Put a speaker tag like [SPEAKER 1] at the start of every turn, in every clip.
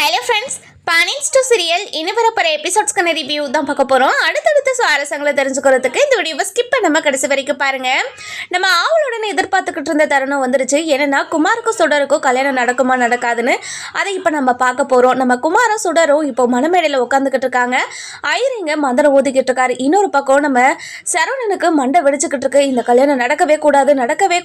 [SPEAKER 1] Hello friends, பானின்ஸ் to serial இனி வரப்போகிற எபிசோட்ஸ்க்கான review தான் பார்க்க போகிறோம். அடுத்தடுத்த சுவாரஸ்யங்களை தெரிஞ்சுக்கிறதுக்கு இந்த வீடியோவை ஸ்கிப் பண்ணாமல் கடைசி வரைக்கும் பாருங்கள். நம்ம ஆவலுடன் எதிர்பார்த்துக்கிட்டு இருந்த தருணம் வந்துருச்சு. ஏன்னா குமாருக்கும் சுடருக்கும் கல்யாணம் நடக்குமா நடக்காதுன்னு அதை இப்போ நம்ம பார்க்க போகிறோம். நம்ம குமாரும் சுடரும் இப்போ மணமேடையில் உட்காந்துக்கிட்டு இருக்காங்க. ஐயரிங்க மந்திரம் ஊதிக்கிட்டு இருக்காரு. இன்னொரு பக்கம் நம்ம சரவணனுக்கு மண்டை வெடிச்சுக்கிட்டு இருக்கு. இந்த கல்யாணம் நடக்கவே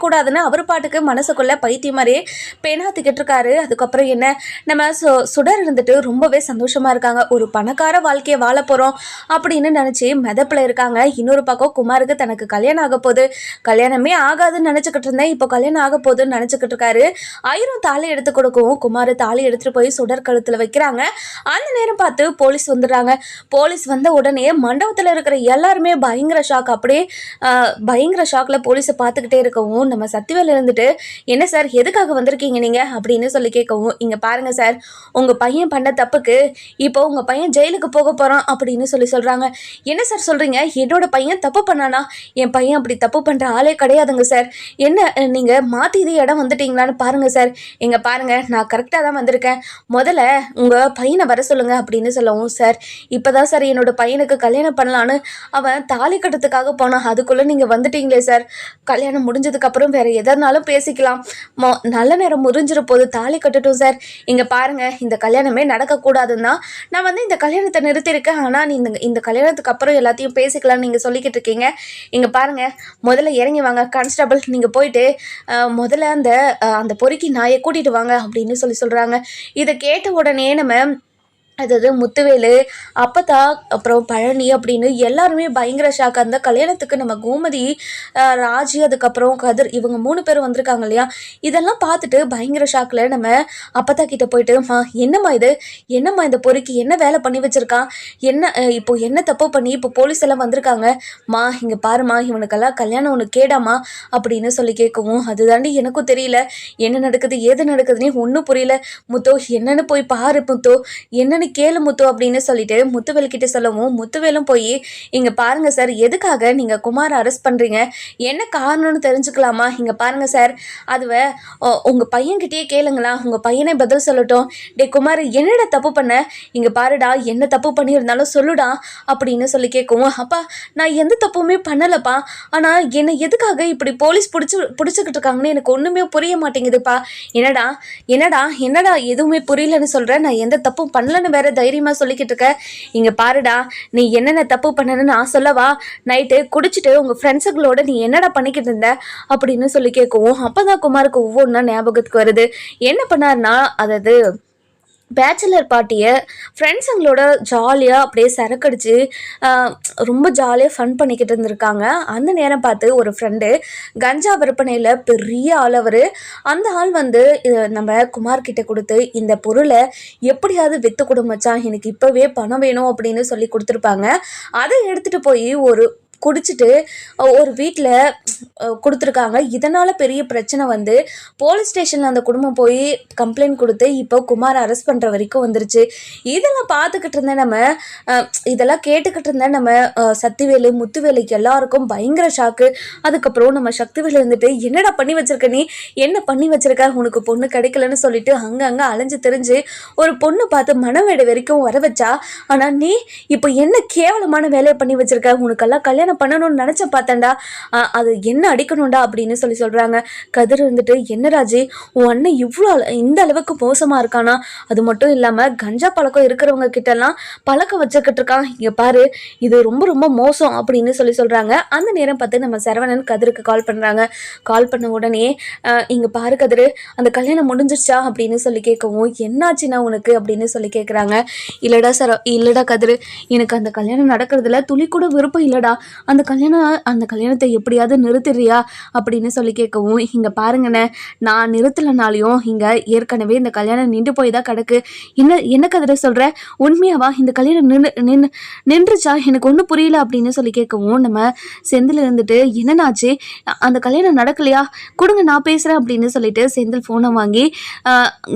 [SPEAKER 1] கூடாதுன்னு அவர் பாட்டுக்கு மனசுக்குள்ளே பைத்தியம் மாதிரியே பேனாத்திக்கிட்டு இருக்காரு. அதுக்கப்புறம் என்ன, நம்ம சுடர் இருந்துட்டு ரொம்பவே சந்தோஷமா இருக்காங்க. ஒரு பணக்கார வாழ்க்கையை வாழ போறோம் அப்படின்னு நினைச்சு மெதப்பில் இருக்காங்க. இன்னொரு பக்கம் குமாருக்கு தனக்கு கல்யாணம் ஆக போகுது, கல்யாணமே ஆகாதுன்னு நினைச்சுக்கிட்டு இருந்தேன், இப்போ கல்யாணம் ஆக போகுதுன்னு நினைச்சுக்கிட்டு இருக்காரு. ஐயரும் தாலி எடுத்து கொடுக்கவும் குமார் தாலி எடுத்துட்டு போய் சுடர் கழுத்துல வைக்கிறாங்க. அந்த நேரம் பார்த்து போலீஸ் வந்துடுறாங்க. போலீஸ் வந்த உடனே மண்டபத்தில் இருக்கிற எல்லாருமே பயங்கர ஷாக். அப்படியே பயங்கர ஷாக்ல போலீஸை பார்த்துக்கிட்டே இருக்கவும் நம்ம சத்திவேல் இருந்துட்டு, என்ன சார் எதுக்காக வந்திருக்கீங்க நீங்க அப்படின்னு சொல்லி கேட்கவும், இங்க பாருங்க சார், உங்க பையன் பண்ண தப்புக்கு இப்போ உங்க பையன் ஜெயிலுக்கு போக போறான் அப்படின்னு சொல்றாங்க. என்ன சார் சொல்றீங்க? என்னோட பையன் தப்பு பண்ணானா? என் பையன் அப்படி தப்பு பண்ற ஆளே கிடையாதுங்க சார். என்ன நீங்க மாத்தி இது இடம் வந்துட்டீங்களான்னு பாருங்க சார். எங்க பாருங்க, நான் கரெக்டா தான் வந்திருக்கேன். முதல்ல உங்க பையனை வர சொல்லுங்க அப்படின்னு சொல்லவும், சார் இப்பதான் சார் என்னோட பையனுக்கு கல்யாணம் பண்ணலான்னு அவன் தாலி கட்டுறதுக்காக போனான், அதுக்குள்ள நீங்க வந்துட்டீங்களே சார். கல்யாணம் முடிஞ்சதுக்கு அப்புறம் வேற எதனாலும் பேசிக்கலாம், நல்ல நேரம் முடிஞ்சிட போது, தாலி கட்டட்டும் சார். இங்க பாருங்க, இந்த கல்யாணமே நடக்கக்கூடாதுன்னா நான் இந்த கல்யாணத்தை நிறுத்தியிருக்கேன். ஆனால் நீ இந்த கல்யாணத்துக்கு அப்புறம் எல்லாத்தையும் பேசிக்கலாம்னு நீங்கள் சொல்லிக்கிட்டு இருக்கீங்க. இங்கே பாருங்கள், முதல்ல இறங்கி வாங்க கான்ஸ்டபிள், நீங்கள் போயிட்டு முதல்ல அந்த பொறுக்கி நாயை கூட்டிகிட்டு வாங்க அப்படின்னு சொல்கிறாங்க. இதை கேட்ட உடனே நம்ம அதாவது முத்துவேலு, அப்பத்தா, அப்புறம் பழனி அப்படின்னு எல்லாருமே பயங்கர ஷாக். அந்த கல்யாணத்துக்கு நம்ம கோமதி, ராஜி, அதுக்கப்புறம் கதிர், இவங்க 3 பேரும் வந்திருக்காங்க இல்லையா, இதெல்லாம் பார்த்துட்டு பயங்கர ஷாக்கில் நம்ம அப்பத்தா கிட்ட போயிட்டு, என்னம்மா இது, என்னம்மா இந்த பொறுக்கி என்ன வேலை பண்ணி வச்சுருக்கான், இப்போ என்ன தப்பு பண்ணி இப்போ போலீஸ் எல்லாம் வந்திருக்காங்க, இங்கே பாருமா, இவனுக்கெல்லாம் கல்யாணம் ஒன்று கேடாமா அப்படின்னு சொல்லி கேட்கவும், அதுதாண்டி எனக்கும் தெரியல, என்ன நடக்குது ஏது நடக்குதுன்னே ஒன்றும் புரியல முத்தோ, என்னன்னு போய் பாரு முத்தோ, என்னன்னு கேளு முத்து அப்படின்னு சொல்லிட்டு முத்துவேல் கிட்ட சொல்லவும், முத்துவேலும் போய், இங்க பாருங்க சார், எதுக்காக நீங்க குமாரை அரெஸ்ட் பண்றீங்க, என்ன காரணம்னு தெரிஞ்சுக்கலாமா? இங்க பாருங்க சார், அதுவே உங்க பையன்கிட்டயே கேளுங்களா, உங்க பையனே பதில் சொல்லட்டும். டே குமார், என்னடா தப்பு பண்ண, இங்க பாருடா, என்ன தப்பு பண்ணியிருந்தாலும் சொல்லுடா அப்படின்னு சொல்லி கேட்கவும், அப்பா நான் எந்த தப்புமே பண்ணலப்பா, ஆனா என்னை எதுக்காக இப்படி போலீஸ் பிடிச்சிக்கிட்டு இருக்காங்கன்னு எனக்கு ஒண்ணுமே புரிய மாட்டேங்குதுப்பா. என்னடா என்னடா என்னடா எதுவுமே புரியலன்னு சொல்ற, நான் எந்த தப்பும் பண்ணலன்னு வேற தைரியமா சொல்லிக்கிட்டு இருக்க. இங்க பாருடா, நீ என்னென்ன தப்பு பண்ணன்னு நான் சொல்லவா, நைட்டு குடிச்சிட்டு உங்க ஃப்ரெண்ட்ஸுங்களோட நீ என்னடா பண்ணிக்கிட்டு இருந்த அப்படின்னு சொல்லி கேட்கவும், அப்பதான் குமாருக்கு ஒவ்வொன்றா ஞாபகத்துக்கு வருது. என்ன பண்ணாருன்னா, அதாவது பேச்சுலர் பார்ட்டியை ஃப்ரெண்ட்ஸுங்களோட ஜாலியாக அப்படியே சரக்கடிச்சு ரொம்ப ஜாலியாக ஃபன் பண்ணிக்கிட்டு இருந்திருக்காங்க. அந்த நேரம் பார்த்து ஒரு ஃப்ரெண்டு கஞ்சா விற்பனையில் பெரிய ஆள், அந்த ஆள் நம்ம குமார்கிட்ட கொடுத்து, இந்த பொருளை எப்படியாவது விற்று கொடுமச்சான், எனக்கு இப்போவே பணம் வேணும் அப்படின்னு சொல்லி கொடுத்துருப்பாங்க. அதை எடுத்துகிட்டு போய் குடிச்சிட்டு ஒரு வீட்டில் கொடுத்துருக்காங்க. இதனால் பெரிய பிரச்சனை போலீஸ் ஸ்டேஷனில் அந்த குடும்பம் போய் கம்ப்ளைண்ட் கொடுத்து இப்போ குமார் அரெஸ்ட் பண்ணுற வரைக்கும் வந்துருச்சு. இதெல்லாம் பார்த்துக்கிட்டு இருந்தேன் இதெல்லாம் கேட்டுக்கிட்டு இருந்தேன் நம்ம சத்திவேலு, முத்துவேலுக்கு எல்லாருக்கும் பயங்கர ஷாக்கு. அதுக்கப்புறம் நம்ம சக்திவேலு இருந்துட்டு, என்னடா பண்ணி வச்சிருக்க, நீ என்ன பண்ணி வச்சிருக்க, உனக்கு பொண்ணு கிடைக்கலன்னு சொல்லிட்டு அங்கங்கே அலைஞ்சு தெரிஞ்சு ஒரு பொண்ணு பார்த்து மனவேடை வரைக்கும் வர வச்சா, ஆனால் நீ இப்போ என்ன கேவலமான வேலையை பண்ணி வச்சிருக்க, உனக்கெல்லாம் கல்யாணம் பண்ணணும்னு நினைச்ச பார்த்தேன்டா, அது என்ன அடிக்கணும்டா அப்படின்னு சொல்றாங்க. கதிர் இருந்துட்டு, என்ன ராஜி, உன் அண்ணன் இவ்வளோ இந்த அளவுக்கு மோசமா இருக்கானா, அது மட்டும் இல்லாம கஞ்சா பழக்கம் இருக்கிறவங்க கிட்ட எல்லாம் பழக்கம் வச்சுக்கிட்டு இருக்கான், இங்க பாரு இது ரொம்ப ரொம்ப மோசம் அப்படின்னு சொல்றாங்க. அந்த நேரம் பார்த்து நம்ம சரவணன் கதிருக்கு கால் பண்றாங்க. கால் பண்ண உடனே, இங்க பாரு கதிர், அந்த கல்யாணம் முடிஞ்சிருச்சா அப்படின்னு சொல்லி கேட்கவும், என்னாச்சுன்னா உனக்கு அப்படின்னு கேட்குறாங்க. இல்லடா கதிர், எனக்கு அந்த கல்யாணம் நடக்கிறதுல துளி கூட விருப்பம் இல்லடா, அந்த கல்யாணத்தை எப்படியாவது நிறுத்திடுறியா அப்படின்னு கேட்கவும், இங்க பாருங்கண்ணே, நான் நிறுத்தலைனாலையும் இங்க ஏற்கனவே இந்த கல்யாணம் நின்று போய் தான் கிடக்கு. என்ன கதிர சொல்ற, உண்மையாவா இந்த கல்யாணம் நின்றுச்சா, எனக்கு ஒன்றும் புரியல அப்படின்னு கேட்கவும், நம்ம செந்தில் இருந்துட்டு, என்னன்னாச்சு, அந்த கல்யாணம் நடக்கலையா, கொடுங்க நான் பேசுறேன் அப்படின்னு சொல்லிட்டு செந்தில் போனை வாங்கி,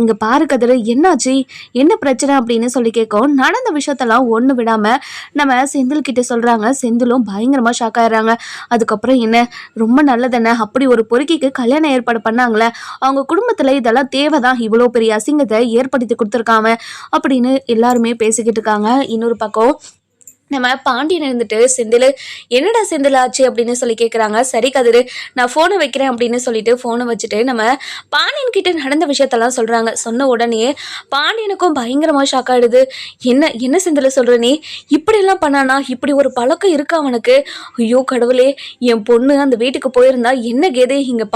[SPEAKER 1] இங்க பாரு கதிர, என்னாச்சு, என்ன பிரச்சனை அப்படின்னு கேட்கவும், நடந்த விஷயத்தெல்லாம் ஒன்று விடாம நம்ம செந்தில் கிட்ட சொல்றாங்க. செந்திலும் பயங்கர பயங்கரமா ஷாக் ஆயிடுறாங்க. அதுக்கப்புறம் என்ன, ரொம்ப நல்லதானே, அப்படி ஒரு பொறுக்கிக்கு கல்யாணம் ஏற்பாடு பண்ணாங்களே, அவங்க குடும்பத்துல இதெல்லாம் தேவைதான், இவ்வளவு பெரிய அசிங்கத்தை ஏற்படுத்தி கொடுத்துருக்காம அப்படின்னு எல்லாருமே பேசிக்கிட்டு இருக்காங்க. இன்னொரு பக்கம் நம்ம பாண்டியன் இருந்துட்டு, செந்தில் என்னடா செந்தில் ஆச்சு அப்படின்னு சொல்லி கேட்குறாங்க. சரி கதிரு, நான் ஃபோனை வைக்கிறேன் அப்படின்னு சொல்லிட்டு ஃபோனை வச்சுட்டு நம்ம பாண்டியன் கிட்ட நடந்த விஷயத்தெல்லாம் சொல்கிறாங்க. சொன்ன உடனே பாண்டியனுக்கும் பயங்கரமாக ஷாக் ஆகிடுது. என்ன என்ன செந்தில் சொல்கிற நீ, இப்படியெல்லாம் பண்ணானா, இப்படி ஒரு பழக்கம் இருக்கா அவனுக்கு? ஐயோ கடவுளே, என் பொண்ணு அந்த வீட்டுக்கு போயிருந்தா என்ன கேதே, இங்கே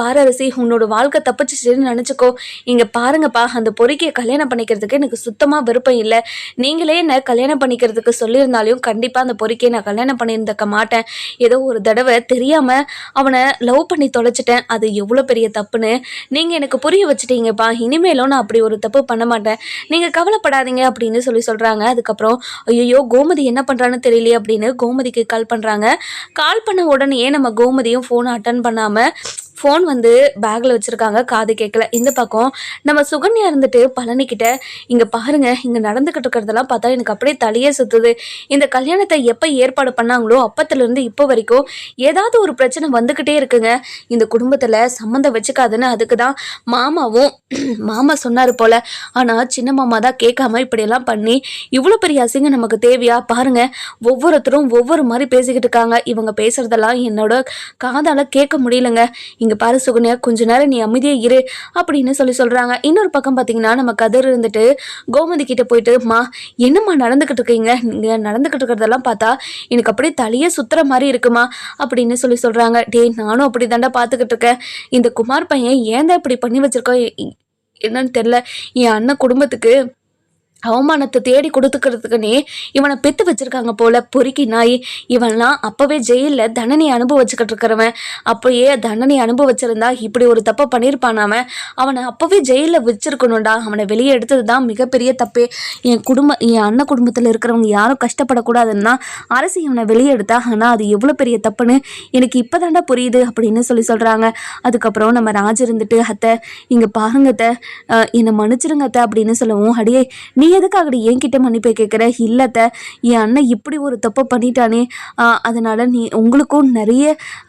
[SPEAKER 1] பாரு அரசி, உன்னோட வாழ்க்கை தப்பிச்சுன்னு நினச்சிக்கோ. இங்கே பாருங்கப்பா, அந்த பொறுக்கியை கல்யாணம் பண்ணிக்கிறதுக்கு எனக்கு சுத்தமாக விருப்பம் இல்லை. நீங்களே என்ன கல்யாணம் பண்ணிக்கிறதுக்கு சொல்லியிருந்தாலும் கண்டிப்பா அந்த பொறுக்கியை நான் கல்யாணம் பண்ணியிருந்திருக்க மாட்டேன். ஏதோ ஒரு தடவை தெரியாம அவனை லவ் பண்ணி தொலைச்சிட்டேன். அது எவ்வளவு பெரிய தப்புன்னு நீங்க எனக்கு புரிய வச்சுட்டீங்கப்பா. இனிமேலும் நான் அப்படி ஒரு தப்பு பண்ண மாட்டேன், நீங்க கவலைப்படாதீங்க அப்படின்னு சொல்றாங்க. அதுக்கப்புறம் ஐயோ கோமதி என்ன பண்றான்னு தெரியலையே அப்படின்னு கோமதிக்கு கால் பண்றாங்க. கால் பண்ண உடனே நம்ம கோமதியும் போன் அட்டன் பண்ணாம ஃபோன் பேக்கில் வச்சுருக்காங்க, காது கேட்கல. இந்த பக்கம் நம்ம சுகன்யா இருந்துட்டு பழனிக்கிட்ட, இங்கே பாருங்க, இங்கே நடந்துக்கிட்டு இருக்கிறதெல்லாம் பார்த்தா எனக்கு அப்படியே தலையே சுற்றுது. இந்த கல்யாணத்தை எப்போ ஏற்பாடு பண்ணாங்களோ அப்பத்துலேருந்து இப்போ வரைக்கும் ஏதாவது ஒரு பிரச்சனை வந்துக்கிட்டே இருக்குங்க. இந்த குடும்பத்தில் சம்மந்தம் வச்சுக்காதுன்னு அதுக்கு தான் மாமா சொன்னார் போல். ஆனால் சின்ன மாமா தான் கேட்காம இப்படியெல்லாம் பண்ணி இவ்வளோ பெரிய அசிங்கம் நமக்கு தேவையா? பாருங்க, ஒவ்வொருத்தரும் ஒவ்வொரு மாதிரி பேசிக்கிட்டு இருக்காங்க. இவங்க பேசுறதெல்லாம் என்னோட காதால் கேட்க முடியலங்க. இங்க பாரு சுகன்யா, கொஞ்ச நேரம் நீ அமைதியா இரு அப்படின்னு சொல்றாங்க. இன்னொரு பக்கம் பாத்தீங்கன்னா நம்ம கதிர் இருந்துட்டு கோமதி கிட்ட போயிட்டு, என்னம்மா நடந்துகிட்டு இருக்கீங்க, நீங்க நடந்துகிட்டு இருக்கிறதெல்லாம் பார்த்தா எனக்கு அப்படியே தலையே சுத்துற மாதிரி இருக்குமா அப்படின்னு சொல்றாங்க. டேய், நானும் அப்படி தாண்டா பாத்துக்கிட்டு இருக்கேன். இந்த குமார் பையன் ஏன் தான் இப்படி பண்ணி வச்சிருக்கோம் என்னன்னு தெரியல. என் அண்ணன் குடும்பத்துக்கு அவமானத்தை தேடி கொடுத்துக்கிறதுக்குன்னே இவனை பெற்று வச்சிருக்காங்க போல, பொறுக்கி நாய். இவன்லாம் அப்பவே ஜெயிலில் தண்டனை அனுபவிச்சுக்கிட்டு இருக்கிறவன். அப்பயே தண்டனை அனுபவிச்சிருந்தா இப்படி ஒரு தப்பை பண்ணியிருப்பானாம. அவனை அப்பவே ஜெயிலில் வச்சிருக்கணும்டா. அவனை வெளியே எடுத்தது தான் மிகப்பெரிய தப்பே. என் அண்ணன் குடும்பத்தில் இருக்கிறவங்க யாரும் கஷ்டப்படக்கூடாதுன்னா அரசு இவனை வெளியே எடுத்தா. ஆனால் அது எவ்வளோ பெரிய தப்புன்னு எனக்கு இப்போதாண்டா புரியுது அப்படின்னு சொல்கிறாங்க. அதுக்கப்புறம் நம்ம ராஜ் இருந்துட்டு, அத்தை இங்கே பாருங்க அத்தை, என்னை மன்னிச்சிருங்க அத்தை அப்படின்னு சொல்லவும், அடியே நீ எதுக்காகடி என்கிட்ட மன்னிப்பை கேட்குற? இல்லத்த, என் அண்ணன் இப்படி ஒரு தப்பை பண்ணிட்டானே, அதனால உங்களுக்கும் நிறைய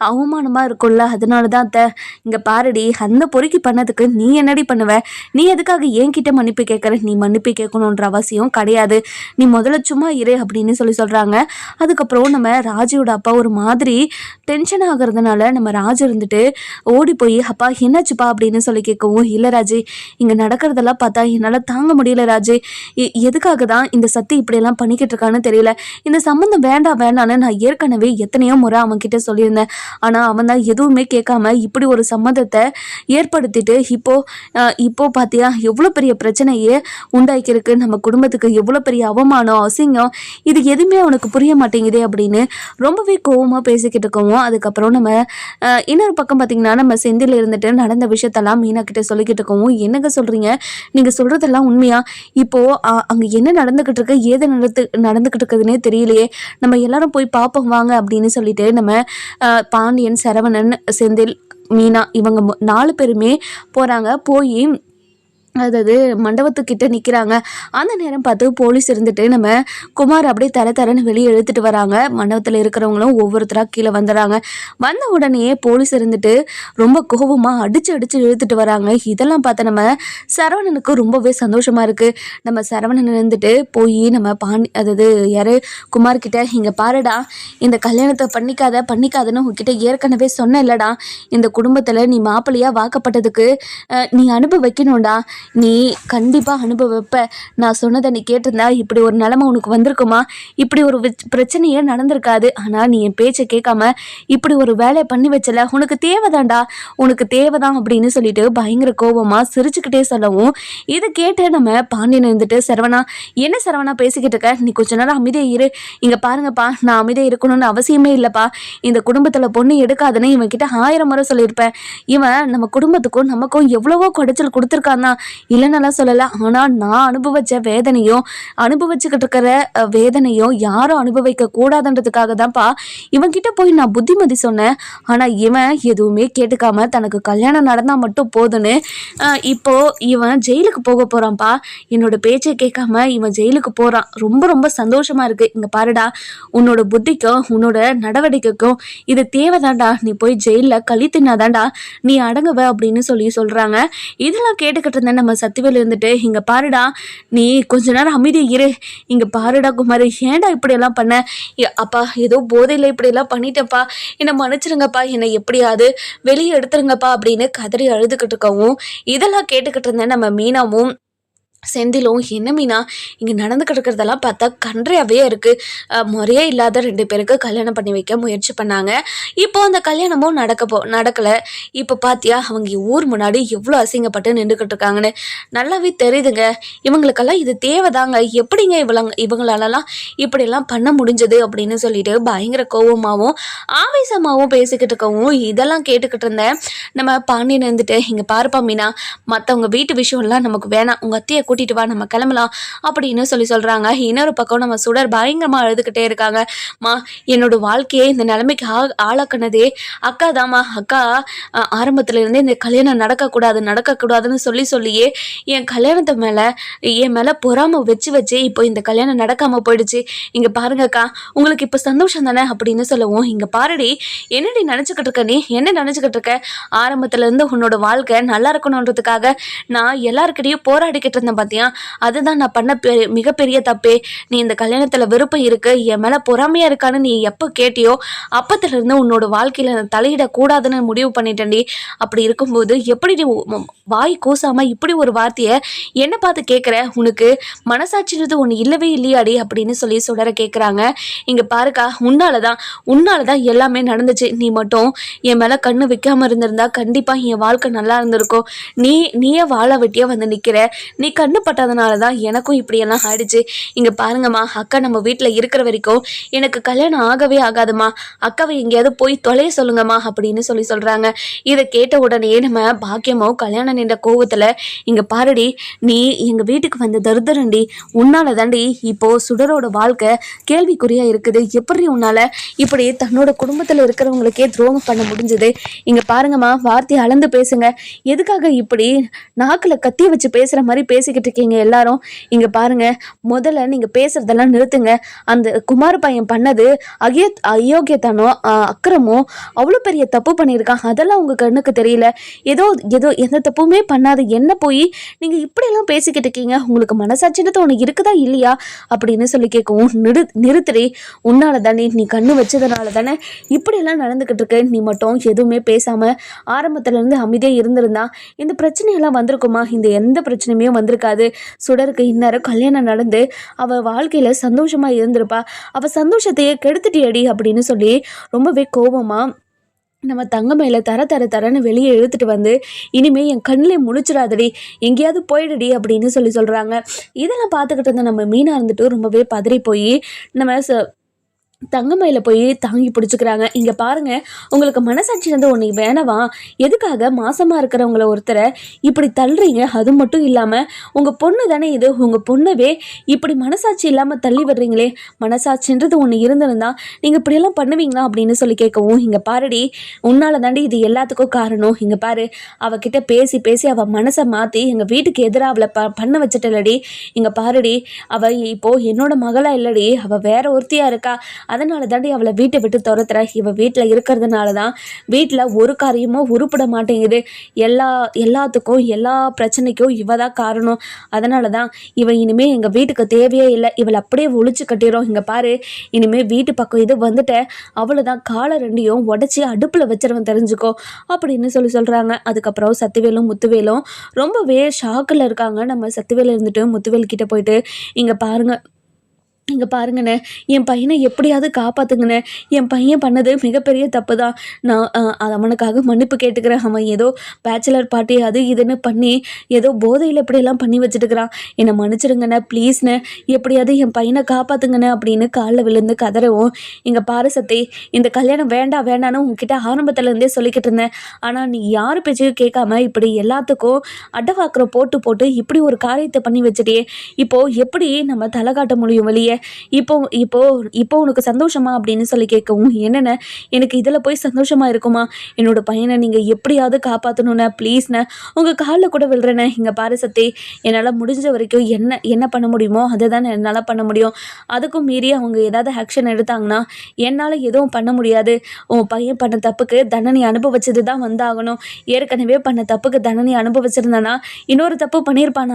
[SPEAKER 1] அவமானமாக இருக்கும்ல, அதனால தான் அத்தை. இங்கே பாருடி, அந்த பொறுக்கி பண்ணதுக்கு நீ என்னடி பண்ணுவ? நீ எதுக்காக என்கிட்ட மன்னிப்பு கேட்குற? நீ மன்னிப்பு கேட்கணுன்ற அவசியம் கிடையாது. நீ முதல்ல சும்மா இரு அப்படின்னு சொல்கிறாங்க. அதுக்கப்புறம் நம்ம ராஜியோட அப்பா ஒரு மாதிரி டென்ஷன் ஆகுறதுனால நம்ம ராஜு இருந்துட்டு ஓடி போய், அப்பா என்னாச்சுப்பா அப்படின்னு கேட்கவும், இல்லை ராஜி, இங்கே நடக்கிறதெல்லாம் பார்த்தா என்னால் தாங்க முடியல ராஜு. எதுக்காக தான் இந்த சக்தி இப்படியெல்லாம் பண்ணிக்கிட்டு இருக்கான்னு தெரியல. இந்த சம்மந்தம் வேண்டான்னு நான் ஏற்கனவே எத்தனையோ முறை அவன் கிட்ட சொல்லியிருந்தேன். ஆனால் அவன் தான் எதுவுமே கேட்காம இப்படி ஒரு சம்மந்தத்தை ஏற்படுத்திட்டு இப்போ பார்த்தியா எவ்வளோ பெரிய பிரச்சனையே உண்டாக்கியிருக்கு. நம்ம குடும்பத்துக்கு எவ்வளோ பெரிய அவமானம், அசிங்கம், இது எதுவுமே அவனுக்கு புரிய மாட்டேங்குதே அப்படின்னு ரொம்பவே கோவமாக பேசிக்கிட்டு இருக்கவும், அதுக்கப்புறம் நம்ம இன்னொரு பக்கம் பார்த்திங்கன்னா நம்ம செந்தில் இருந்துட்டு நடந்த விஷயத்தெல்லாம் மீனா கிட்ட சொல்லிக்கிட்டு இருக்கவும், என்னங்க சொல்கிறீங்க, நீங்கள் சொல்கிறதெல்லாம் உண்மையா? இப்போது அங்கே என்ன நடந்துக்கிட்டு இருக்கு, ஏது நடந்துக்கிட்டு இருக்குதுன்னே தெரியலையே, நம்ம எல்லாரும் போய் பார்ப்போம் வாங்க அப்படின்னு சொல்லிட்டு நம்ம பாண்டியன், சரவணன், செந்தில், மீனா இவங்க 4 பேருமே போகிறாங்க. போய் அதாவது மண்டபத்துக்கிட்ட நிற்கிறாங்க. அந்த நேரம் பார்த்து போலீஸ் இருந்துட்டு நம்ம குமார் அப்படியே தரன்னு வெளியே இழுத்துட்டு வராங்க. மண்டபத்தில் இருக்கிறவங்களும் ஒவ்வொருத்தராக கீழே வந்துடுறாங்க. வந்த உடனே போலீஸ் இருந்துட்டு ரொம்ப கோபமாக அடித்து இழுத்துட்டு வராங்க. இதெல்லாம் பார்த்து நம்ம சரவணனுக்கு ரொம்பவே சந்தோஷமாக இருக்குது. நம்ம சரவணன் இருந்துட்டு போய் நம்ம அதாவது யார் குமார்கிட்ட, இங்கே பாருடா, இந்த கல்யாணத்தை பண்ணிக்காதுன்னு உங்ககிட்ட ஏற்கனவே சொன்ன இல்லடா, இந்த குடும்பத்தில் நீ மாப்பிள்ளையாக வாக்கப்பட்டதுக்கு நீ அனுப்ப வைக்கணும்டா, நீ கண்டிப்பாக அனுபவிப்ப. நான் சொன்னதை நீ கேட்டிருந்தா இப்படி ஒரு நிலைமை உனக்கு வந்திருக்குமா? இப்படி ஒரு பிரச்சனையே நடந்திருக்காது. ஆனால் நீ என் பேச்சை கேட்காம இப்படி ஒரு வேலையை பண்ணி வச்சல, உனக்கு தேவைதான்டா, உனக்கு தேவைதான் அப்படின்னு சொல்லிட்டு பயங்கர கோபமாக சிரிச்சுக்கிட்டே சொல்லவும், இதை கேட்டு நம்ம பாண்டியன் இருந்துட்டு, சரவணா என்ன சரவணா பேசிக்கிட்டு இருக்க, நீ கொஞ்ச நேரம் அமைதியாக இரு. இங்கே பாருங்கப்பா, நான் அமைதியாக இருக்கணும்னு அவசியமே இல்லைப்பா. இந்த குடும்பத்தில் பொண்ணு எடுக்காதுன்னு இவன் கிட்ட 1000 முறை சொல்லியிருப்பேன். இவன் நம்ம குடும்பத்துக்கும் நமக்கும் எவ்வளவோ குடைச்சல் கொடுத்துருக்கான் தான்.
[SPEAKER 2] இல்லைன்னெல்லாம் சொல்லலை. ஆனால் நான் அனுபவிச்ச வேதனையும் அனுபவிச்சுக்கிட்டு இருக்கிற வேதனையும் யாரும் அனுபவிக்க கூடாதுன்றதுக்காக தான்ப்பா இவன்கிட்ட போய் நான் புத்திமதி சொன்னேன். ஆனால் இவன் எதுவுமே கேட்டுக்காம தனக்கு கல்யாணம் நடந்தால் மட்டும் போதுன்னு இப்போ இவன் ஜெயிலுக்கு போக போகிறான்ப்பா. என்னோட பேச்சை கேட்காம இவன் ஜெயிலுக்கு போகிறான். ரொம்ப ரொம்ப சந்தோஷமாக இருக்குது. இங்கே பாருடா, உன்னோட புத்திக்கும் உன்னோட நடவடிக்கைக்கும் இது தேவைதான்டா. நீ போய் ஜெயிலில் களி தின்னாதான்டா நீ அடங்குவ அப்படின்னு சொல்கிறாங்க. இதெல்லாம் கேட்டுக்கிட்டு இருந்தேன் நம்ம சத்திவேல் இருந்துட்டு, இங்கே பாருடா, நீ கொஞ்ச நேரம் அமைதியாக இரு. இங்கே பாருடா குமார், ஏன்டா இப்படியெல்லாம் பண்ண? அப்பா ஏதோ போதையில் இப்படியெல்லாம் பண்ணிட்டேன்ப்பா, என்னை மன்னிச்சிருங்கப்பா, என்னை எப்படியாவது வெளியே எடுத்துருங்கப்பா அப்படின்னு கதறி அழுதுகிட்டு இருக்கவும் இதெல்லாம் கேட்டுக்கிட்டு இருந்தேன் நம்ம மீனாவும் செந்திலும். என்ன மீனா இங்கே நடந்துக்கிட்டு இருக்கிறதெல்லாம் பார்த்தா கன்றையாவே இருக்குது. முறையே இல்லாத 2 பேருக்கு கல்யாணம் பண்ணி வைக்க முயற்சி பண்ணாங்க. இப்போ அந்த கல்யாணமும் நடக்கலை. இப்போ பார்த்தியா அவங்க ஊர் முன்னாடி எவ்வளோ அசிங்கப்பட்டு நின்றுக்கிட்டு இருக்காங்கன்னு நல்லாவே தெரியுதுங்க. இவங்களுக்கெல்லாம் இது தேவைதாங்க. எப்படிங்க இவங்களாலலாம் இப்படியெல்லாம் பண்ண முடிஞ்சது அப்படின்னு சொல்லிட்டு பயங்கர கோபமாகவும் ஆவேசமாகவும் பேசிக்கிட்டு இருக்கவும் இதெல்லாம் கேட்டுக்கிட்டு இருந்தேன் நம்ம பாண்டியன் இருந்துட்டு, இங்கே பாருப்பா மீனா, மற்றவங்க வீட்டு விஷயம்லாம் நமக்கு வேணாம், உங்கள் அத்தையை கூட்டிட்டு வா, நம்ம கிளம்பலாம் அப்படின்னு சொல்கிறாங்க. இன்னொரு பக்கம் நம்ம சுடர் பயங்கரமாக அழுதுகிட்டே இருக்காங்க. என்னோட வாழ்க்கையே இந்த நிலைமைக்கு ஆளாக்குனதே அக்கா தாம்மா. அக்கா ஆரம்பத்துல இருந்தே இந்த கல்யாணம் நடக்கக்கூடாதுன்னு சொல்லியே என் கல்யாணத்தை என் மேலே பொறாம வச்சு இப்போ இந்த கல்யாணம் நடக்காம போயிடுச்சு. இங்க பாருங்கக்கா, உங்களுக்கு இப்போ சந்தோஷம் தானே அப்படின்னு சொல்லவும், இங்க பாருடி, என்னடி நினைச்சுக்கிட்டு இருக்க, நீ என்ன நினைச்சுக்கிட்டு இருக்க? ஆரம்பத்துல இருந்து உன்னோட வாழ்க்கை நல்லா இருக்கணுன்றதுக்காக நான் எல்லாருக்கிட்டையும் போராடிக்கிட்டு இருந்தேன் பார்த்தியா, அதுதான் நான் பண்ண மிகப்பெரிய தப்பே. நீ இந்த கல்யாணத்தில் விருப்பம் இருக்கு, என் மேலே பொறாமையாக இருக்கான்னு நீ எப்போ கேட்டியோ அப்பத்துலேருந்து உன்னோட வாழ்க்கையில் நான் தலையிடக்கூடாதுன்னு முடிவு பண்ணிட்டேன்டி. அப்படி இருக்கும்போது எப்படி நீ வாய் கூசாமல் இப்படி ஒரு வார்த்தையை என்ன பார்த்து கேட்குற? உனக்கு மனசாட்சின்றது ஒன்று இல்லவே இல்லையாடி அப்படின்னு சுடர கேட்குறாங்க. இங்கே பாருக்கா, உன்னால தான் எல்லாமே நடந்துச்சு. நீ மட்டும் என் மேலே கண்ணு வைக்காமல் இருந்திருந்தா கண்டிப்பாக என் வாழ்க்கை நல்லா இருந்திருக்கும். நீயே வாழ வெட்டியாக வந்து நிற்கிற. நீ கண்ணு பட்டதுனால தான் எனக்கும் இப்படியெல்லாம் ஆயிடுச்சு. இங்கே பாருங்கம்மா, அக்கா நம்ம வீட்டில் இருக்கிற வரைக்கும் எனக்கு கல்யாணம் ஆகவே ஆகாதுமா. அக்காவை எங்கேயாவது போய் தொலைய சொல்லுங்கம்மா அப்படின்னு சொல்கிறாங்க. இதை கேட்ட உடனே நம்ம பாக்கியமோ கல்யாணம் நின்ற கோவத்தில், இங்கே பாருடி, நீ எங்கள் வீட்டுக்கு வந்த தருதரண்டி, உன்னால தாண்டி இப்போ சுடரோட வாழ்க்கை கேள்விக்குறியாக இருக்குது. எப்படி உன்னால இப்படி தன்னோட குடும்பத்தில் இருக்கிறவங்களுக்கே துரோகம் பண்ண முடிஞ்சது? இங்கே பாருங்கம்மா, வார்த்தையை அளந்து பேசுங்க. எதுக்காக இப்படி நாக்கில் கத்தி வச்சு பேசுகிற மாதிரி பேசிக்கிட்டு இருக்கீங்க எல்லாரும்? இங்கே பாருங்க, முதல்ல நீங்கள் பேசுறதெல்லாம் நிறுத்துங்க. அந்த குமார் பையன் பண்ணது அயோக்கியத்தனோ அக்கிரமோ அவ்வளோ பெரிய தப்பு பண்ணியிருக்கான். அதெல்லாம் உங்கள் கண்ணுக்கு தெரியல. ஏதோ எந்த தப்புமே பண்ணாது என்ன போய் நீங்கள் இப்படியெல்லாம் பேசிக்கிட்டு இருக்கீங்க? உங்களுக்கு மனசாட்சின்றது ஒன்று இருக்குதா இல்லையா அப்படின்னு கேட்கவும், நிறுத்துறி, உன்னால தானே, நீ கண்ணு வச்சதுனால தானே இப்படியெல்லாம் நடந்துக்கிட்டு இருக்கு. நீ மட்டும் எதுவுமே பேசாமல் ஆரம்பத்துலேருந்து அமைதியாக இருந்திருந்தா இந்த பிரச்சனையெல்லாம் வந்திருக்குமா? இந்த எந்த பிரச்சனையுமே வந்திருக்காது. சுடருக்கு இந்நேரம் கல்யாணம் நடந்து அவள் வாழ்க்கையில் சந்தோஷமாக இருந்திருப்பா. அவள் சந்தோஷத்தையே கெடுத்துட்டியடி அப்படின்னு ரொம்பவே கோபமாக நம்ம தங்கமயில தரன்னு வெளியே இழுத்துட்டு வந்து, இனிமே என் கண்ணிலே முழிச்சிடாதடி, எங்கேயாவது போயிடுடி அப்படின்னு சொல்கிறாங்க. இதெல்லாம் பார்த்துக்கிட்டு இருந்த நம்ம மீனா இருந்துட்டு ரொம்பவே பதறி போய் நம்ம தங்கமயில போய் தாங்கி பிடிச்சிக்கிறாங்க. இங்கே பாருங்கள், உங்களுக்கு மனசாட்சி வந்து ஒன்று வேணவா? எதுக்காக மாசமாக இருக்கிறவங்கள ஒருத்தரை இப்படி தள்ளுறீங்க? அது மட்டும் இல்லாமல் உங்கள் பொண்ணு தானே இது, உங்கள் பொண்ணவே இப்படி மனசாட்சி இல்லாமல் தள்ளி விடுறீங்களே. மனசாட்சின்றது ஒன்று இருந்திருந்தா நீங்கள் இப்படியெல்லாம் பண்ணுவீங்களா அப்படின்னு கேட்கவும், இங்கே பாருடி, உன்னால தாண்டி இது எல்லாத்துக்கும் காரணம். இங்கே பாரு, அவகிட்ட பேசி அவள் மனசை மாற்றி எங்கள் வீட்டுக்கு எதிராக அவளை பண்ண வச்சுட்டலடி. இங்கே பாருடி, அவள் இப்போது என்னோட மகளாக இல்லடி, அவள் வேற ஒருத்தியாக இருக்கா. அதனால தாண்டி அவளை வீட்டை விட்டு துரத்துற. இவ வீட்டில் இருக்கிறதுனால தான் வீட்டில் ஒரு காரியமும் உருப்பிட மாட்டேங்குது. எல்லாத்துக்கும் எல்லா பிரச்சனைக்கும் இவ தான் காரணம். அதனால தான் இவன் இனிமேல் எங்கள் வீட்டுக்கு தேவையே இல்லை. இவளை அப்படியே ஒழிச்சு கட்டிடும். இங்கே பாரு, இனிமேல் வீட்டு பக்கம் இது வந்துட்டேன், அவ்வளோதான், காலை ரெண்டையும் உடச்சி அடுப்பில் வச்சிருவன், தெரிஞ்சுக்கோ அப்படின்னு சொல்கிறாங்க. அதுக்கப்புறம் சத்திவேலும் முத்துவேலும் ரொம்பவே ஷாக்கில் இருக்காங்க. நம்ம சத்திவேல் இருந்துட்டு முத்துவேல் கிட்ட போயிட்டு, இங்கே பாருங்கள், இங்கே பாருங்கண்ணே, என் பையனை எப்படியாவது காப்பாற்றுங்கண்ணே. என் பையன் பண்ணது மிகப்பெரிய தப்பு தான். நான் அது அவனுக்காக மன்னிப்பு கேட்டுக்கிறேன். அவன் ஏதோ பேச்சுலர் பார்ட்டி அது இதுன்னு பண்ணி ஏதோ போதையில் இப்படியெல்லாம் பண்ணி வச்சுட்டுக்கிறான். என்னை மன்னிச்சிடுங்கண்ணே, ப்ளீஸ்ண்ணே, எப்படியாவது என் பையனை காப்பாற்றுங்கண்ணே அப்படின்னு காலில் விழுந்து கதறவும், இங்கே பாரு சத்தி, இந்த கல்யாணம் வேண்டாம் வேண்டான்னு உங்ககிட்ட ஆரம்பத்துலேருந்தே சொல்லிக்கிட்டு இருந்தேன். ஆனால் நீ யார் பேச்சையும் கேட்காம இப்படி எல்லாத்துக்கும் அட்டவாக்குற போட்டு போட்டு இப்படி ஒரு காரியத்தை பண்ணி வச்சுட்டே, இப்போது எப்படி நம்ம தலை காட்ட முடியும் வெளியே? இப்போ இப்போ இப்போ உனக்கு சந்தோஷமா அப்படின்னு சொல்லி கேட்கவும், என்னென்ன எனக்கு இதில் போய் சந்தோஷமா இருக்குமா? என்னோட பையனை நீங்கள் எப்படியாவது காப்பாற்றணுண்ணே, ப்ளீஸ்ண்ணே, உங்கள் காலில் கூட விழுறேண்ணே. இங்கே பாரு சத்தி, என்னால் முடிஞ்ச வரைக்கும் என்ன பண்ண முடியுமோ அதை தான் என்னால் பண்ண முடியும். அதுக்கும் மீறி அவங்க ஏதாவது ஆக்ஷன் எடுத்தாங்கன்னா என்னால் எதுவும் பண்ண முடியாது. உன் பையன் பண்ண தப்புக்கு தண்டனை அனுபவிச்சது தான் வந்தாகணும். ஏற்கனவே பண்ண தப்புக்கு தண்டனை அனுபவிச்சிருந்தானா இன்னொரு தப்பு பண்ணியிருப்பான்.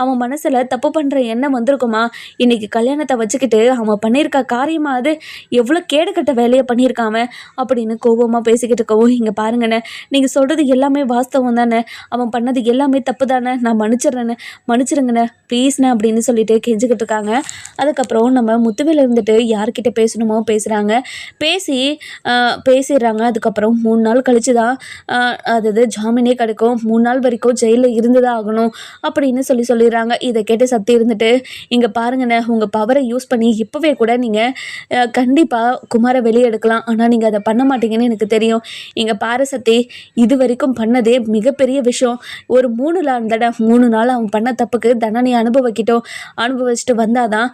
[SPEAKER 2] அவன் மனசில் தப்பு பண்ணுற எண்ணம் வந்திருக்குமா? இன்னைக்கு கல்யாணத்தை வச்சுக்கிட்டு அவன் பண்ணியிருக்க காரியமா அது? எவ்வளோ கேடுகட்ட வேலையை பண்ணியிருக்காம அப்படின்னு கோபமாக பேசிக்கிட்டு இருக்கவும், இங்கே பாருங்கண்ணே, நீங்கள் சொல்கிறது எல்லாமே வாஸ்தவம் தானே, அவன் பண்ணது எல்லாமே தப்பு தானே, நான் மன்னிச்சிருங்கண்ணே ப்ளீஸ்ண்ணே அப்படின்னு சொல்லிட்டு கெஞ்சிக்கிட்டு இருக்காங்க. அதுக்கப்புறம் நம்ம முத்துவேல் இருந்துட்டு யார்கிட்ட பேசணுமோ பேசுகிறாங்க, பேசிடுறாங்க. அதுக்கப்புறம் 3 நாள் கழிச்சு தான் அதாவது ஜாமீனே கிடைக்கும், 3 நாள் வரைக்கும் ஜெயிலில் இருந்துதான் ஆகணும் அப்படின்னு சொல்லிடுறாங்க. இதை கேட்டு சத்தி இருந்துட்டு, இங்கே பாருங்கண்ணே, உங்கள் பவரை யூஸ் பண்ணி இப்போவே கூட நீங்கள் கண்டிப்பாக குமாரை வெளியே எடுக்கலாம். ஆனால் நீங்கள் அதை பண்ண மாட்டீங்கன்னு எனக்கு தெரியும். இங்கே பாரு சத்தி, இது வரைக்கும் பண்ணதே மிகப்பெரிய விஷயம். ஒரு 3 நாள் அவன் பண்ண தப்புக்கு தண்டனை அனுபவிச்சுட்டு வந்தாதான்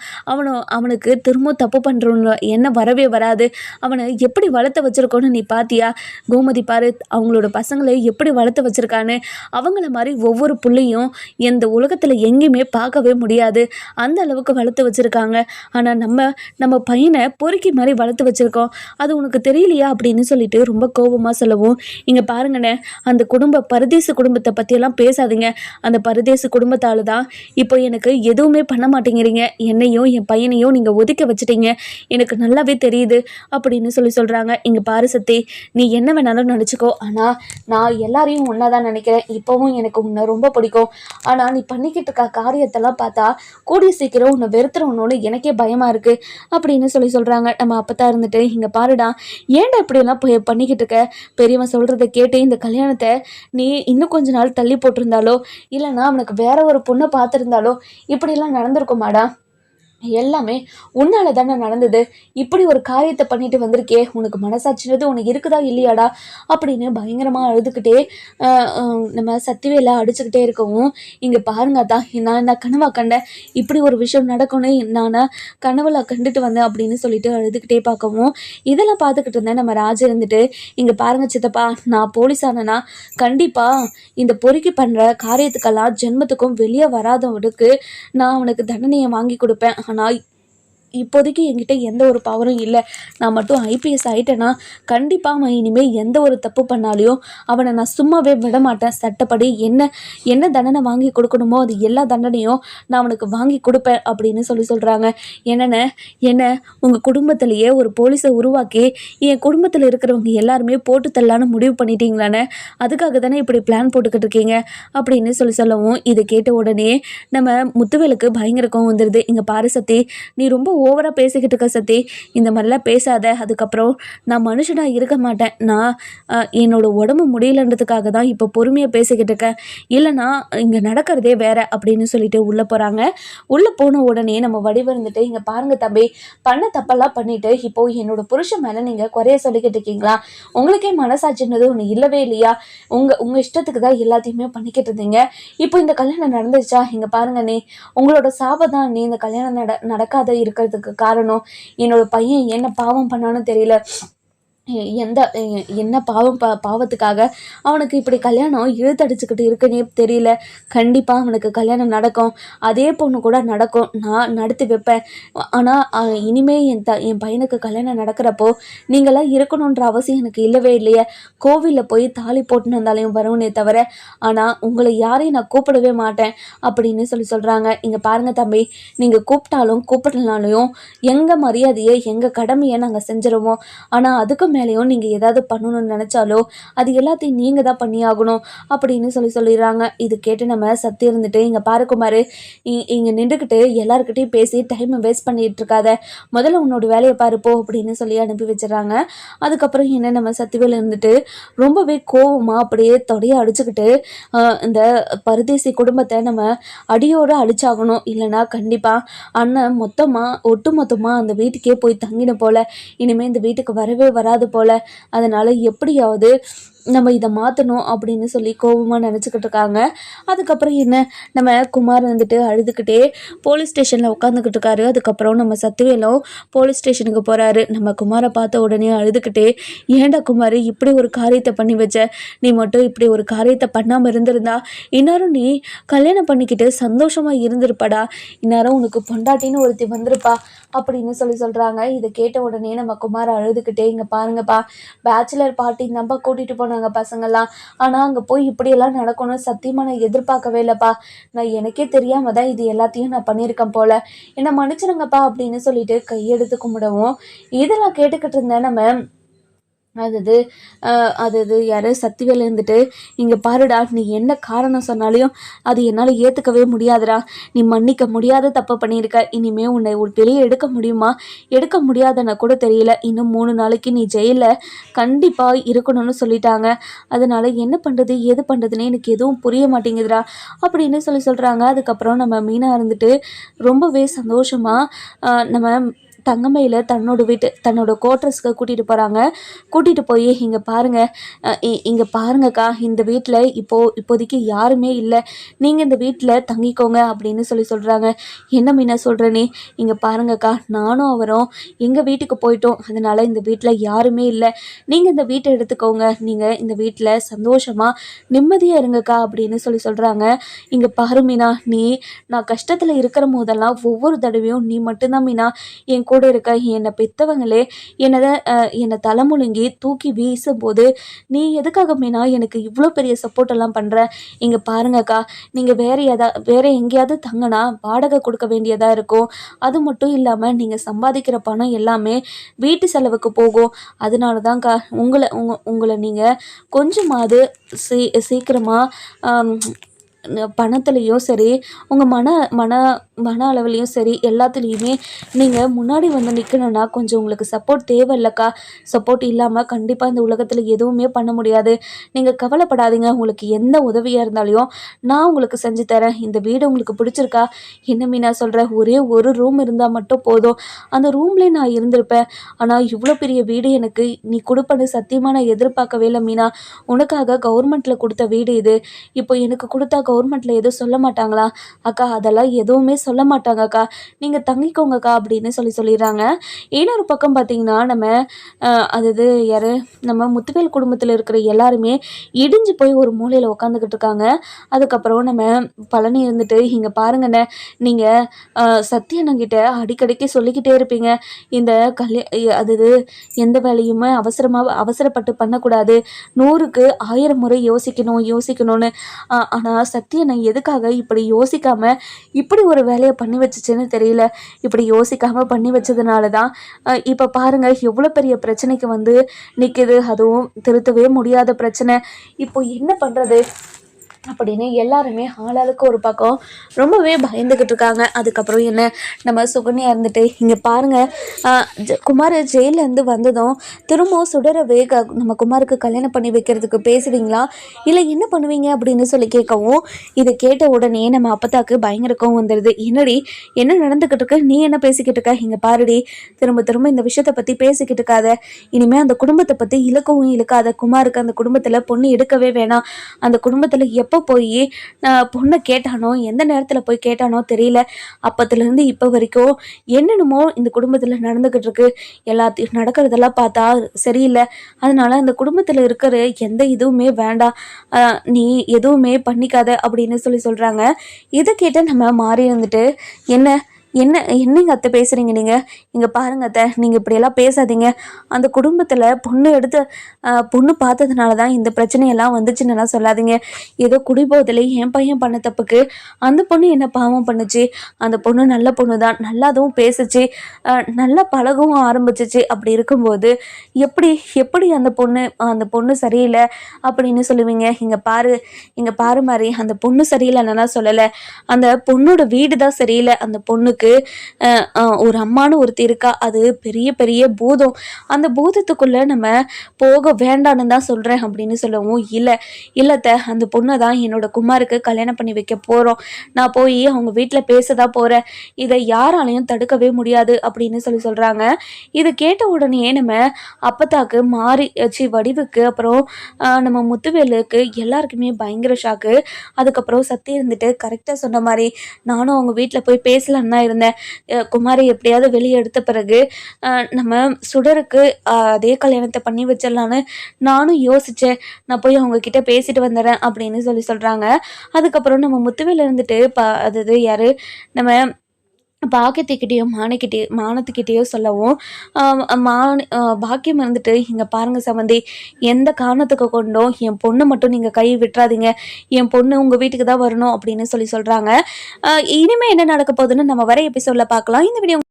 [SPEAKER 2] அவனுக்கு திரும்ப தப்பு பண்ணுறோன்னு என்ன வரவே வராது. அவனை எப்படி வளர்த்து வச்சுருக்கோன்னு நீ பார்த்தியா? கோமதி பாரு, அவங்களோட பசங்களை எப்படி வளர்த்து வச்சுருக்கான்னு. அவங்கள மாதிரி ஒவ்வொரு புள்ளையும் எந்த உலகத்தில் எங்கேயுமே பார்க்கவே முடியாது. அந்த அளவுக்கு வளர்த்து வச்சுருக்காங்க. ஆனால் நம்ம பையனை பொறுக்கி மாதிரி வளர்த்து வச்சுருக்கோம். அது உனக்கு தெரியலையா அப்படின்னு சொல்லிட்டு ரொம்ப கோபமாக சொல்லவும், இங்கே பாருங்கண்ணே, அந்த பரதேச குடும்பத்தை பற்றியெல்லாம் பேசாதீங்க. அந்த பரதேச குடும்பத்தால் தான் இப்போ எனக்கு எதுவுமே பண்ண மாட்டேங்கிறீங்க. என்னையும் என் பையனையும் நீங்கள் ஒதுக்க வச்சுட்டீங்க, எனக்கு நல்லாவே தெரியுது அப்படின்னு சொல்கிறாங்க. இங்கே பாரு சத்தி, நீ என்ன வேணாலும் நினச்சிக்கோ, ஆனால் நான் எல்லாரையும் ஒன்றா தான் நினைக்கிறேன். இப்போவும் எனக்கு உன்னை ரொம்ப பிடிக்கும். ஆனால் நீ பண்ணிக்கிட்டு இருக்க காரியத்தெல்லாம் பார்த்தா கூடிய சீக்கிரம் உன்னை வெறுத்துறவனோன்னு எனக்கே பயமாக இருக்குது அப்படின்னு சொல்கிறாங்க. நம்ம அப்பதான் இருந்துட்டு, இங்கே பாருடா, ஏன்டா இப்படியெல்லாம் பண்ணிக்கிட்டு இருக்க? பெரியவன் சொல்கிறத கேட்டு இந்த கல்யாணத்தை நீ இன்னும் கொஞ்ச நாள் தள்ளி போட்டிருந்தாலோ, இல்லைன்னா அவனுக்கு வேற ஒரு பொண்ணை பார்த்துருந்தாலோ இப்படியெல்லாம் நடந்திருக்குமாடா? எல்லாமே உன்னால தானே நடந்தது. இப்படி ஒரு காரியத்தை பண்ணிட்டு வந்திருக்கே, உனக்கு மனசாட்சினது உனக்கு இருக்குதா இல்லையாடா அப்படின்னு பயங்கரமாக அழுதுகிட்டே நம்ம சத்திவேல அடிச்சுக்கிட்டே இருக்கவும், இங்கே பாருங்க தான், நான் கனவா கண்டேன், இப்படி ஒரு விஷயம் நடக்கும்னு நான் கனவுல கண்டுட்டு வந்தேன் அப்படின்னு சொல்லிட்டு அழுதுகிட்டே பார்க்கவும், இதெல்லாம் பார்த்துக்கிட்டு இருந்தேன் நம்ம ராஜா இருந்துட்டு, இங்கே பாருங்க சித்தப்பா, நான் போலீஸ் ஆனேன்னா கண்டிப்பாக இந்த பொறுக்கி பண்ணுற காரியத்துக்கெல்லாம் ஜென்மத்துக்கும் வெளியே வராதவனுக்கு நான் அவனுக்கு தண்டனையை வாங்கி கொடுப்பேன். ஆனால் இப்போதைக்கு என்கிட்ட எந்த ஒரு பவரும் இல்லை. நான் மட்டும் ஐபிஎஸ் ஆகிட்டேன்னா கண்டிப்பாக அவன் இனிமேல் எந்த ஒரு தப்பு பண்ணாலையும் அவனை நான் சும்மாவே விட மாட்டேன். சட்டப்படி என்ன தண்டனை வாங்கி கொடுக்கணுமோ அது எல்லா தண்டனையும் நான் அவனுக்கு வாங்கி கொடுப்பேன் அப்படின்னு சொல்கிறாங்க. என்ன உங்கள் குடும்பத்திலேயே ஒரு போலீஸை உருவாக்கி என் குடும்பத்தில் இருக்கிறவங்க எல்லாருமே போட்டு தரலான்னு முடிவு பண்ணிட்டீங்களானே, அதுக்காக தானே இப்படி பிளான் போட்டுக்கிட்டு இருக்கீங்க அப்படின்னு சொல்லவும், இதை கேட்ட உடனே நம்ம முத்துவேலுக்கு பயங்கர கோவம் வந்துடுது. இங்கே பாரு சத்தி, நீ ரொம்ப ஓவராக பேசிக்கிட்டு இருக்க சத்தி, இந்த மாதிரிலாம் பேசாத. அதுக்கப்புறம் நான் மனுஷனாக இருக்க மாட்டேன். நான் என்னோட உடம்பு முடியலன்றதுக்காக தான் இப்போ பொறுமையாக பேசிக்கிட்டு இருக்கேன், இல்லைனா இங்கே நடக்கிறதே வேற அப்படின்னு சொல்லிட்டு உள்ளே போகிறாங்க. உள்ளே போன உடனே நம்ம வடிவருந்துட்டு, இங்கே பாருங்க தம்பி, பண்ண தப்பெல்லாம் பண்ணிட்டு இப்போ என்னோட புருஷன் மேலே நீங்கள் குறைய சொல்லிக்கிட்டு இருக்கீங்களா? உங்களுக்கே மனசாட்சின்றது ஒன்று இல்லவே இல்லையா? உங்கள் இஷ்டத்துக்கு தான் எல்லாத்தையுமே பண்ணிக்கிட்டு இருந்தீங்க. இப்போ இந்த கல்யாணம் நடந்துச்சா? இங்கே பாருங்க, நீ உங்களோட சாபம் தான் நீ இந்த கல்யாணம் நடக்காத இருக்கிறதுக்கு காரணம். என்னோட பையன் என்ன பாவம் பண்ணான்னு தெரியல, என்ன பாவத்துக்காக அவனுக்கு இப்படி கல்யாணம் இழுத்தடிச்சுக்கிட்டு இருக்குன்னே தெரியல. கண்டிப்பாக அவனுக்கு கல்யாணம் நடக்கும், அதே பொண்ணு கூட நடக்கும், நான் நடத்தி வைப்பேன். ஆனால் இனிமே என் பையனுக்கு கல்யாணம் நடக்கிறப்போ நீங்களாம் இருக்கணுன்ற அவசியம் எனக்கு இல்லவே இல்லையே. கோவிலில் போய் தாலி போட்டுன்னு வந்தாலையும் வருவனே தவிர, ஆனால் உங்களை யாரையும் நான் கூப்பிடவே மாட்டேன் அப்படின்னு சொல்கிறாங்க. இங்கே பாருங்கள் தம்பி, நீங்கள் கூப்பிட்டாலும் கூப்பிடலனாலையும் எங்கள் மரியாதையை எங்கள் கடமையை நாங்கள் செஞ்சிருவோம். ஆனால் அதுக்கு மேலேயும் நீங்கள் ஏதாவது பண்ணணும்னு நினச்சாலோ அது எல்லாத்தையும் நீங்கள் தான் பண்ணியாகணும் அப்படின்னு சொல்லிடுறாங்க. இது கேட்டு நம்ம சத்தி இருந்துட்டு, இங்கே பாரு குமார், இங்கே நின்றுக்கிட்டு எல்லாருக்கிட்டையும் பேசி டைமை வேஸ்ட் பண்ணிட்டு இருக்காத, முதல்ல உன்னோட வேலையை பாருப்போ அப்படின்னு சொல்லி அனுப்பி வச்சிடறாங்க. அதுக்கப்புறம் என்ன நம்ம சத்திவேல் இருந்துட்டு ரொம்பவே கோவமாக அப்படியே தொடைய அடிச்சுக்கிட்டு, இந்த பரதேசி குடும்பத்தை நம்ம அடியோடு அழிச்சாகணும், இல்லைனா கண்டிப்பாக அண்ணன் ஒட்டு மொத்தமாக அந்த வீட்டுக்கே போய் தங்கின போல, இனிமேல் இந்த வீட்டுக்கு வரவே வராது போல, அதனால் எப்படியாவது நம்ம இதை மாற்றணும் அப்படின்னு சொல்லி கோபமாக நினச்சிக்கிட்டு இருக்காங்க. அதுக்கப்புறம் என்ன நம்ம குமார் வந்துட்டு அழுதுகிட்டே போலீஸ் ஸ்டேஷனில் உட்காந்துக்கிட்டு இருக்காரு. அதுக்கப்புறம் நம்ம சத்திவேலும் போலீஸ் ஸ்டேஷனுக்கு போகிறாரு. நம்ம குமாரை பார்த்த உடனே அழுதுகிட்டே, ஏன்டா குமார் இப்படி ஒரு காரியத்தை பண்ணி வச்ச, நீ மட்டும் இப்படி ஒரு காரியத்தை பண்ணாமல் இருந்திருந்தா இந்நேரம் நீ கல்யாணம் பண்ணிக்கிட்டு சந்தோஷமாக இருந்திருப்படா, இந்நேரம் உனக்கு பொண்டாட்டின்னு ஒருத்தி வந்திருப்பா அப்படின்னு சொல்கிறாங்க. இதை கேட்ட உடனே நம்ம குமார் அழுதுகிட்டே, இங்கே பாருங்கப்பா, பேச்சுலர் பார்ட்டி தான்ப்பா கூட்டிகிட்டு போனாங்க பசங்கள்லாம், ஆனால் அங்கே போய் இப்படியெல்லாம் நடக்கணும்னு சத்தியமாக நான் எதிர்பார்க்கவே இல்லைப்பா, நான் எனக்கே தெரியாமல் தான் இது எல்லாத்தையும் நான் பண்ணியிருக்கேன் போல, என்னை மன்னிச்சிருங்கப்பா அப்படின்னு சொல்லிட்டு கையெடுத்து கும்பிடவும், இதெல்லாம் கேட்டுக்கிட்டு இருந்தேன் நம்ம அது யார் சத்திவேல் இருந்துட்டு, இங்கே பாருடா, நீ என்ன காரணம் சொன்னாலையும் அது என்னால் ஏற்றுக்கவே முடியாதுடா, நீ மன்னிக்க முடியாத தப்பை பண்ணியிருக்க, இனிமேல் உன்னை ஒரு வெளியே எடுக்க முடியுமா, எடுக்க முடியாதுன்னு கூட தெரியல, இன்னும் 3 நாளைக்கு நீ ஜெயிலில் கண்டிப்பாக இருக்கணும்னு சொல்லிட்டாங்க, அதனால் என்ன பண்ணுறது ஏது பண்ணுறதுன்னு எனக்கு எதுவும் புரிய மாட்டேங்குதுடா அப்படின்னு சொல்கிறாங்க. அதுக்கப்புறம் நம்ம மீனா இருந்துட்டு ரொம்பவே சந்தோஷமாக நம்ம தங்கமயில தன்னோட குவார்ட்டர்ஸ்க்கு கூட்டிகிட்டு போகிறாங்க. கூட்டிகிட்டு போய், இங்கே பாருங்கக்கா, இந்த வீட்டில் இப்போதைக்கு யாருமே இல்லை, நீங்கள் இந்த வீட்டில் தங்கிக்கோங்க அப்படின்னு சொல்கிறாங்க. என்ன மீனா சொல்கிற நீ, இங்கே பாருங்கக்கா, நானும் அவரும் எங்கள் வீட்டுக்கு போயிட்டோம், அதனால் இந்த வீட்டில் யாருமே இல்லை, நீங்கள் இந்த வீட்டை எடுத்துக்கோங்க, நீங்கள் இந்த வீட்டில் சந்தோஷமாக நிம்மதியாக இருங்கக்கா அப்படின்னு சொல்கிறாங்க. இங்கே பாரு மீனா, நான் கஷ்டத்தில் இருக்கிற போதெல்லாம் ஒவ்வொரு தடவையும் நீ மட்டும்தான் மீனா என் கூட இருக்க, என்னை பெற்றவங்களே என்னை தலைமுழுங்கி தூக்கி வீசும்போது நீ எதுக்காக மீனா எனக்கு இவ்வளோ பெரிய சப்போர்ட் எல்லாம் பண்ணுற, இங்கே பாருங்கக்கா, நீங்கள் வேற எங்கேயாவது தங்கினா வாடகை கொடுக்க வேண்டியதாக இருக்கும், அது மட்டும் இல்லாமல் நீங்கள் சம்பாதிக்கிற பணம் எல்லாமே வீட்டு செலவுக்கு போகும், அதனால தான்க்கா உங்களை நீங்கள் கொஞ்சமாவது சீக்கிரமாக பணத்துலேயும் சரி, உங்கள் மன அளவுலேயும் சரி, எல்லாத்துலேயுமே நீங்கள் முன்னாடி வந்து நிற்கணுன்னா கொஞ்சம் உங்களுக்கு சப்போர்ட் தேவை இல்லைக்கா, சப்போர்ட் இல்லாமல் கண்டிப்பாக இந்த உலகத்தில் எதுவுமே பண்ண முடியாது, நீங்கள் கவலைப்படாதீங்க, உங்களுக்கு எந்த உதவியாக இருந்தாலும் நான் உங்களுக்கு செஞ்சு தரேன், இந்த வீடு உங்களுக்கு பிடிச்சிருக்கா, என்ன மீனா சொல்கிற, ஒரே ஒரு ரூம் இருந்தால் மட்டும் போதும், அந்த ரூம்லேயே நான் இருந்திருப்பேன், ஆனால் இவ்வளோ பெரிய வீடு எனக்கு நீ கொடுப்பன்னு சத்தியமாக நான் எதிர்பார்க்கவே இல்லை மீனா, உனக்காக கவர்மெண்ட்டில் கொடுத்த வீடு இது, இப்போ எனக்கு கொடுத்தா கவர்மெண்ட்டில் எதுவும் சொல்ல மாட்டாங்களா, அக்கா அதெல்லாம் எதுவுமே சொல்ல மாட்டாங்க அக்கா, நீங்கள் தங்கிக்கோங்கக்கா அப்படின்னு சொல்லிடுறாங்க. இன்னொரு பக்கம் பார்த்தீங்கன்னா நம்ம முத்துவேல் குடும்பத்தில் இருக்கிற எல்லாருமே இடிஞ்சு போய் ஒரு மூலையில் உட்காந்துக்கிட்டு இருக்காங்க. அதுக்கப்புறம் நம்ம பழனி இருந்துட்டு, இங்கே பாருங்கண்ணே, நீங்கள் சத்யண்ணங்கிட்ட அடிக்கடிக்கு சொல்லிக்கிட்டே இருப்பீங்க, இந்த எந்த வேலையுமே அவசரப்பட்டு பண்ணக்கூடாது, 100க்கு 1000 முறை யோசிக்கணும்னு, ஆனால் சத்யனை எதுக்காக இப்படி யோசிக்காமல் இப்படி ஒரு வேலையை பண்ணி வச்சுச்சுன்னு தெரியல, இப்படி யோசிக்காமல் பண்ணி வச்சதுனால தான் இப்போ பாருங்கள் எவ்வளோ பெரிய பிரச்சனைக்கு வந்து நிற்கிது, அதுவும் திருத்தவே முடியாத பிரச்சனை, இப்போ என்ன பண்ணுறது அப்படின்னு எல்லாருமே ஆளாளுக்கு ஒரு பக்கம் ரொம்பவே பயந்துக்கிட்டு இருக்காங்க. அதுக்கப்புறம் என்ன நம்ம சுகன்யா இருந்துட்டு, இங்கே பாருங்கள், குமார் ஜெயிலேருந்து வந்ததும் திரும்பவும் சுடரவே நம்ம குமாருக்கு கல்யாணம் பண்ணி வைக்கிறதுக்கு பேசுவீங்களா, இல்லை என்ன பண்ணுவீங்க அப்படின்னு சொல்லி கேட்கவும், இதை கேட்ட உடனே நம்ம அப்பத்தாக்கு பயங்கர கோவம் வந்துடுது. என்ன நடந்துக்கிட்டு இருக்க, நீ என்ன பேசிக்கிட்டு இருக்க, இங்கே பாருடி, திரும்ப இந்த விஷயத்தை பற்றி பேசிக்கிட்டு இருக்காத, இனிமேல் அந்த குடும்பத்தை பற்றி இழுக்கவும் இழுக்காத, குமாருக்கு அந்த குடும்பத்தில் பொண்ணு எடுக்கவே வேணாம், அந்த குடும்பத்தில் எப்போ போய் பொண்ணை கேட்டானோ, எந்த நேரத்தில் போய் கேட்டானோ தெரியல, அப்பத்துலேருந்து இப்போ வரைக்கும் என்னென்னமோ இந்த குடும்பத்தில் நடந்துக்கிட்டு இருக்கு, எல்லாத்தையும் நடக்கிறதெல்லாம் பார்த்தா சரியில்லை, அதனால அந்த குடும்பத்தில் இருக்கிற எந்த இதுவுமே வேண்டாம், நீ எதுவுமே பண்ணிக்காத அப்படின்னு சொல்கிறாங்க. இதை கேட்ட நம்ம மாறி இருந்துட்டு, என்ன என்னங்க அத்தை பேசுகிறீங்க நீங்கள்? இங்கே பாருங்க அத்தை, நீங்கள் இப்படியெல்லாம் பேசாதீங்க. அந்த குடும்பத்தில் பொண்ணு பார்த்ததுனால தான் இந்த பிரச்சனையெல்லாம் வந்துச்சுன்னெல்லாம் சொல்லாதீங்க. ஏதோ குடிபோதையில் என் பையன் பண்ண தப்புக்கு அந்த பொண்ணு என்ன பாவம் பண்ணுச்சு? அந்த பொண்ணு நல்ல பொண்ணு தான், நல்லாவும் பேசுச்சு, நல்லா பழகவும் ஆரம்பிச்சிச்சு. அப்படி இருக்கும்போது எப்படி எப்படி அந்த பொண்ணு சரியில்லை அப்படின்னு சொல்லுவீங்க? இங்கே பாரு மாதிரி அந்த பொண்ணு சரியில்லைன்னா சொல்லலை, அந்த பொண்ணோட வீடு தான் சரியில்லை. அந்த பொண்ணுக்கு ஒரு அம்மானு ஒருத்தி இருக்கா, அது பெரிய பெரிய பூதம். அந்த பூதத்துக்குள்ளே நம்ம போக வேண்டான்னு தான் சொல்கிறேன் அப்படின்னு சொல்லவும், இல்லத்த அந்த பொண்ணை தான் என்னோட குமாருக்கு கல்யாணம் பண்ணி வைக்க போகிறோம். நான் போய் அவங்க வீட்டில் பேசதான் போகிறேன். இதை யாராலையும் தடுக்கவே முடியாது அப்படின்னு சொல்கிறாங்க. இதை கேட்ட உடனே நம்ம அப்பத்தாக்கு வடிவுக்கு அப்புறம் நம்ம முத்துவேலுக்கு எல்லாருக்குமே பயங்கர ஷாக்கு. அதுக்கப்புறம் சத்தி இருந்துட்டு கரெக்டாக சொன்ன மாதிரி நானும் அவங்க வீட்டில் போய் பேசலான்னு தான் இருந்தேன். குமாரி எப்படியாவது வெளியே எடுத்த பிறகு நம்ம சுடருக்கு அதே கல்யாணத்தை பண்ணி வச்சிடலான்னு நானும் யோசித்தேன். நான் போய் அவங்க கிட்ட பேசிட்டு வந்துடுறேன் அப்படின்னு சொல்கிறாங்க. அதுக்கப்புறம் நம்ம முத்துவேல இருந்துட்டு அது யாரு நம்ம பாக்கியத்துக்கிட்டேயும் மானத்துக்கிட்டேயோ சொல்லவும் பாக்கியம் இருந்துட்டு, இங்கே பாருங்கள் சமந்தி, எந்த காரணத்துக்கு கொண்டும் என் பொண்ணை மட்டும் நீங்கள் கை விட்டுறாதீங்க, என் பொண்ணு உங்கள் வீட்டுக்கு தான் வரணும் அப்படின்னு சொல்கிறாங்க. இனிமேல் என்ன நடக்க போகுதுன்னு நம்ம வர எபிசோடில் பார்க்கலாம். இந்த வீடியோ